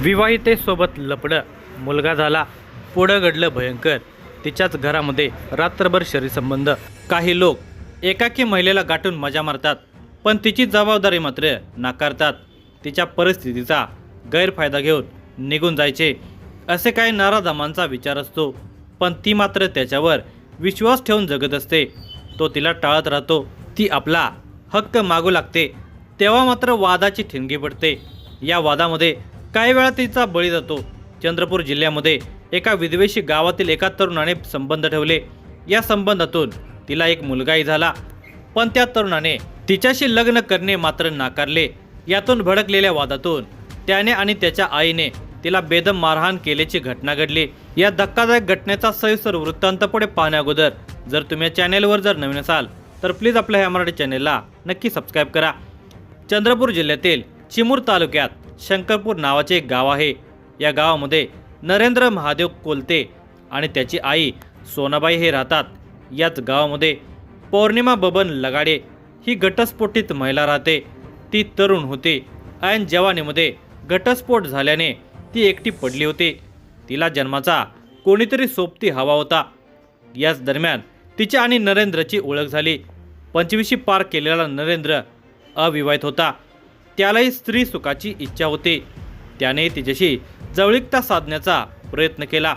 विवाहितेसोबत लफडं, मुलगा झाला, पुढं घडलं भयंकर. तिच्याच घरामध्ये रात्रभर शरीरसंबंध. काही लोक एकाकी महिलेला गाठून मजा मारतात, पण तिची जबाबदारी मात्र नाकारतात. तिच्या परिस्थितीचा गैरफायदा घेऊन निघून जायचे असे काही नराधमांचा विचार असतो, पण ती मात्र त्याच्यावर विश्वास ठेवून जगत असते. तो तिला टाळत राहतो. ती आपला हक्क मागू लागते, तेव्हा मात्र वादाची ठिणगी पडते. या वादामध्ये काही वेळा तिचा बळी जातो. चंद्रपूर जिल्ह्यामध्ये एका विधवेशी गावातील एका तरुणाने संबंध ठेवले. या संबंधातून तिला एक मुलगाही झाला, पण त्या तरुणाने तिच्याशी लग्न करणे मात्र नाकारले. यातून भडकलेल्या वादातून त्याने आणि त्याच्या आईने तिला बेदम मारहाण केल्याची घटना घडली. या धक्कादायक घटनेचा सविस्तर वृत्तांत पुढे पाहण्याअगोदर जर तुम्ही या चॅनेलवर जर नवीन असाल तर प्लीज आपल्या ह्या मराठी चॅनेलला नक्की सबस्क्राईब करा. चंद्रपूर जिल्ह्यातील चिमूर तालुक्यात शंकरपूर नावाचे एक गाव आहे. या गावामध्ये नरेंद्र महादेव कोलते आणि त्याची आई सोनाबाई हे राहतात. याच गावामध्ये पौर्णिमा बबन लगाडे ही घटस्फोटित महिला राहते. ती तरुण होती. ऐन जवानीमध्ये घटस्फोट झाल्याने ती एकटी पडली होती. तिला जन्माचा कोणीतरी सोबती हवा होता. याच दरम्यान तिच्या आणि नरेंद्रची ओळख झाली. 25शी पार केलेला नरेंद्र अविवाहित होता. त्यालाही स्त्री सुखाची इच्छा होती. त्याने तिच्याशी जवळीकता साधण्याचा प्रयत्न केला.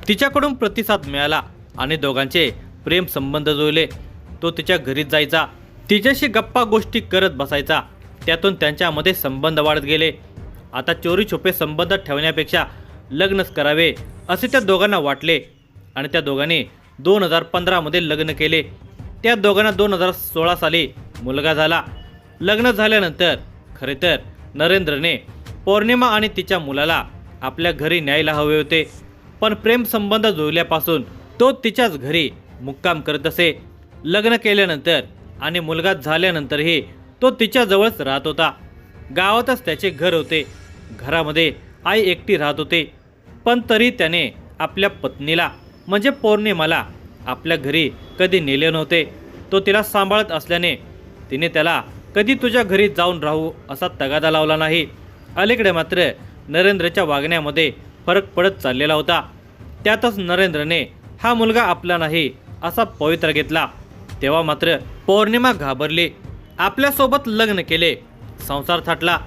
तिच्याकडून प्रतिसाद मिळाला आणि दोघांचे प्रेम संबंध जुळले. तो तिच्या घरीच जायचा, तिच्याशी गप्पा गोष्टी करत बसायचा. त्यातून त्यांच्यामध्ये संबंध वाढत गेले. आता चोरी छुपे संबंध ठेवण्यापेक्षा लग्नच करावे असे त्या दोघांना वाटले आणि त्या दोघांनी 2015मध्ये लग्न केले. त्या दोघांना 2016 साली मुलगा झाला. लग्न झाल्यानंतर खरे तर नरेंद्रने पौर्णिमा आणि तिच्या मुलाला आपल्या घरी न्यायला हवे होते, पण प्रेम संबंध जुळल्यापासून तो तिच्याच घरी मुक्काम करत असे. लग्न केल्यानंतर आणि मुलगा झाल्यानंतरही तो तिच्याजवळच राहत होता. गावातच त्याचे घर होते. घरामध्ये आई एकटी राहत होते, पण तरी त्याने आपल्या पत्नीला म्हणजे पौर्णिमाला आपल्या घरी कधी नेले नव्हते. तो तिला सांभाळत असल्याने तिने त्याला कधी तुझ्या घरी जाऊन राहू असा तगादा लावला नाही. अलीकडे मात्र नरेंद्रच्या वागण्यामध्ये फरक पडत चाललेला होता. त्यातच नरेंद्रने हा मुलगा आपला नाही असा पवित्रा घेतला. तेव्हा मात्र पौर्णिमा घाबरली. आपल्यासोबत लग्न केले, संसार थाटला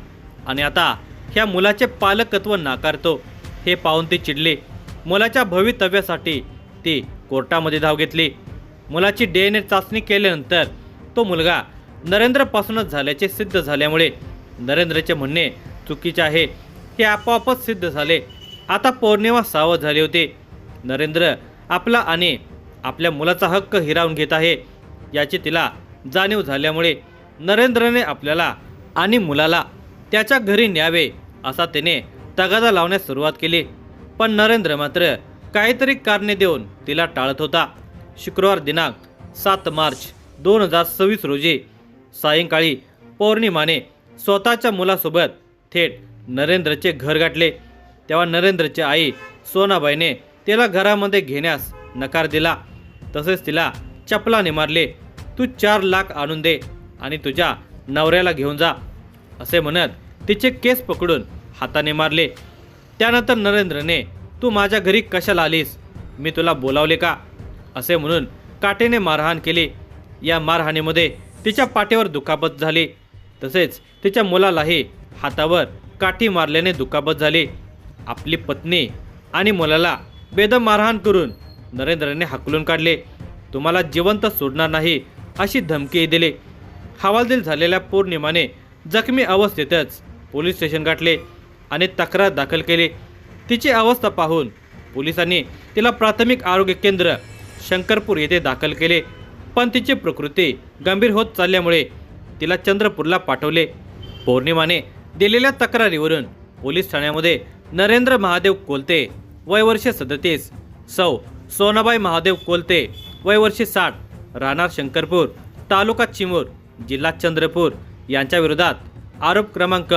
आणि आता ह्या मुलाचे पालकत्व नाकारतो हे पाहून ती चिडली. मुलाच्या भवितव्यासाठी ती कोर्टामध्ये धाव घेतली. मुलाची DNA चाचणी केल्यानंतर तो मुलगा नरेंद्रपासूनच झाल्याचे सिद्ध झाल्यामुळे नरेंद्रचे म्हणणे चुकीचे आहे हे आपोआपच सिद्ध झाले. आता पौर्णिमा सावध झाली होती. नरेंद्र आपला आणि आपल्या मुलाचा हक्क हिरावून घेत आहे याची तिला जाणीव झाल्यामुळे नरेंद्रने आपल्याला आणि मुलाला त्याच्या घरी न्यावे असा त्याने तगादा लावण्यास सुरुवात केली. पण नरेंद्र मात्र काहीतरी कारणे देऊन तिला टाळत होता. शुक्रवार दिनांक 7 मार्च 2026 रोजी सायंकाळी पौर्णिमाने स्वतःच्या मुलासोबत थेट नरेंद्रचे घर गाठले. तेव्हा नरेंद्रची आई सोनाबाईने तिला घरामध्ये घेण्यास नकार दिला. तसेच तिला चपलाने मारले. तू 4 लाख आणून दे आणि तुझ्या नवऱ्याला घेऊन जा असे म्हणत तिचे केस पकडून हाताने मारले. त्यानंतर नरेंद्रने तू माझ्या घरी कशाला आलीस, मी तुला बोलावले का असे म्हणून काठीने मारहाण केली. या मारहाणीमध्ये तिच्या पाठीवर दुखापत झाली. तसेच तिच्या मुलालाही हातावर काठी मारल्याने दुखापत झाली. आपली पत्नी आणि मुलाला बेदम मारहाण करून नरेंद्रने हाकलून काढले. तुम्हाला जिवंत सोडणार नाही अशी धमकीही दिली. हवालदिल झालेल्या पौर्णिमाने जखमी अवस्थेतच पोलीस स्टेशन गाठले आणि तक्रार दाखल केली. तिची अवस्था पाहून पोलिसांनी तिला प्राथमिक आरोग्य केंद्र शंकरपूर येथे दाखल केले, पण तिची प्रकृती गंभीर होत चालल्यामुळे तिला चंद्रपूरला पाठवले. पौर्णिमाने दिलेल्या तक्रारीवरून पोलीस ठाण्यामध्ये नरेंद्र महादेव कोलते वय वर्षे 37, सौ सोनाबाई महादेव कोलते वय वर्षे 60, राहणार शंकरपूर, तालुका चिमूर, जिल्हा चंद्रपूर यांच्या विरोधात आरोप क्रमांक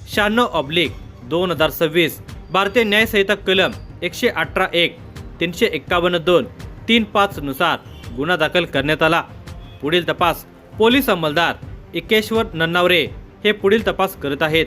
96/2026 भारतीय न्याय संहिता कलम 118(1), 351(2), 35 नुसार गुन्हा दाखल करण्यात आला. पुढील तपास पोलीस अंमलदार इकेश्वर नन्नावरे हे पुढील तपास करत आहेत.